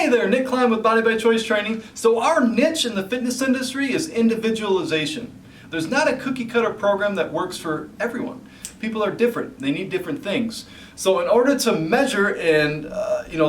Hey there, Nick Klein with Body by Choice Training. So our niche in the fitness industry is individualization. There's not a cookie cutter program that works for everyone. People are different. They need different things. So in order to measure and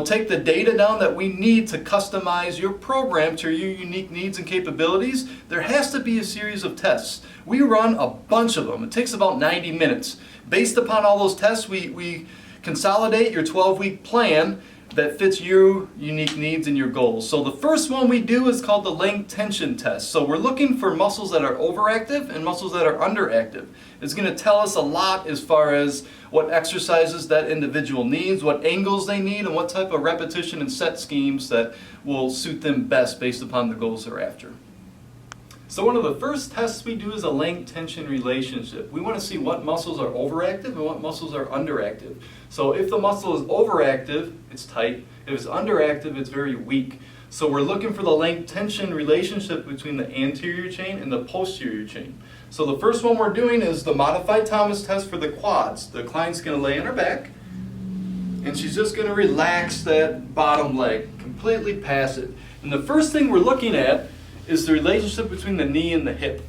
take the data down that we need to customize your program to your unique needs and capabilities, there has to be a series of tests. We run a bunch of them. It takes about 90 minutes. Based upon all those tests, we consolidate your 12-week plan that fits your unique needs and your goals. So the first one we do is called the length tension test. So we're looking for muscles that are overactive and muscles that are underactive. It's going to tell us a lot as far as what exercises that individual needs, what angles they need, and what type of repetition and set schemes that will suit them best based upon the goals they're after. So one of the first tests we do is a length tension relationship. We want to see what muscles are overactive and what muscles are underactive. So if the muscle is overactive, it's tight. If it's underactive, it's very weak. So we're looking for the length tension relationship between the anterior chain and the posterior chain. So the first one we're doing is the modified Thomas test for the quads. The client's going to lay on her back, and she's just going to relax that bottom leg, completely passive. And the first thing we're looking at is the relationship between the knee and the hip.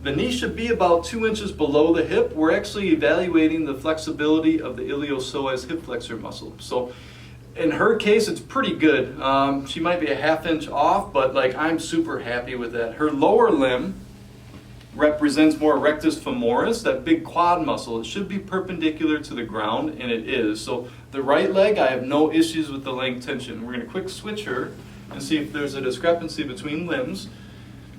The knee should be about 2 inches below the hip. We're actually evaluating the flexibility of the iliopsoas hip flexor muscle. So in her case, it's pretty good. She might be a ½ inch off, but I'm super happy with that. Her lower limb represents more rectus femoris, that big quad muscle. It should be perpendicular to the ground, and it is. So the right leg, I have no issues with the length tension. We're going to quick switch her and see if there's a discrepancy between limbs.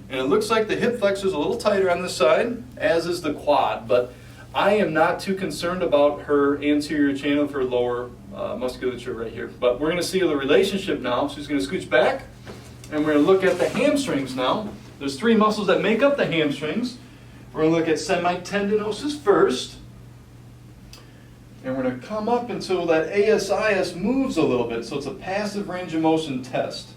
And it looks like the hip flexor is a little tighter on this side, as is the quad, but I am not too concerned about her anterior chain of her lower musculature right here. But we're going to see the relationship now. She's going to scooch back, and we're going to look at the hamstrings now. There's 3 muscles that make up the hamstrings. We're going to look at semitendinosus first. And we're going to come up until that ASIS moves a little bit. So it's a passive range of motion test.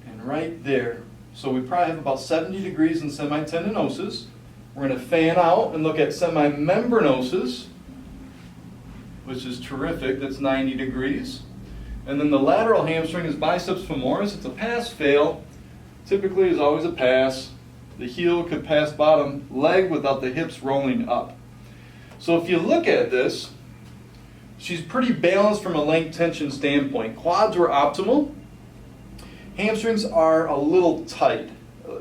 And right there. So we probably have about 70 degrees in semitendinosus. We're going to fan out and look at semimembranosus, which is terrific. That's 90 degrees. And then the lateral hamstring is biceps femoris. It's a pass-fail. Typically, is always a pass. The heel could pass bottom leg without the hips rolling up. So if you look at this, she's pretty balanced from a length tension standpoint. Quads were optimal. Hamstrings are a little tight,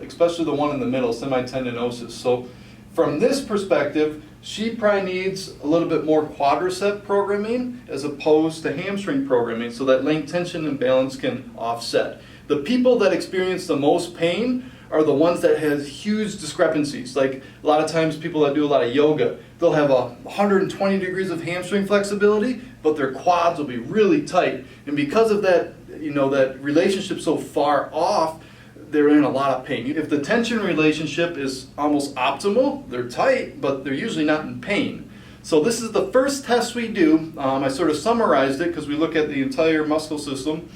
especially the one in the middle, semitendinosus. So from this perspective, she probably needs a little bit more quadricep programming as opposed to hamstring programming, so that length tension and balance can offset. The people that experience the most pain are the ones that have huge discrepancies. Like a lot of times people that do a lot of yoga, they'll have 120 degrees of hamstring flexibility, but their quads will be really tight. And because of that, that relationship so far off, they're in a lot of pain. If the tension relationship is almost optimal, they're tight, but they're usually not in pain. So this is the first test we do. I sort of summarized it because we look at the entire muscle system.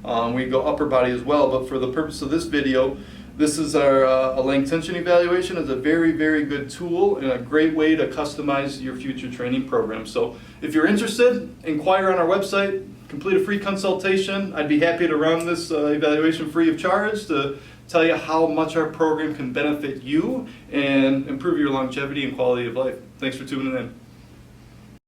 We go upper body as well, but for the purpose of this video, this is our a length tension evaluation. It's a very, very good tool and a great way to customize your future training program. So if you're interested, inquire on our website, complete a free consultation. I'd be happy to run this evaluation free of charge to tell you how much our program can benefit you and improve your longevity and quality of life. Thanks for tuning in.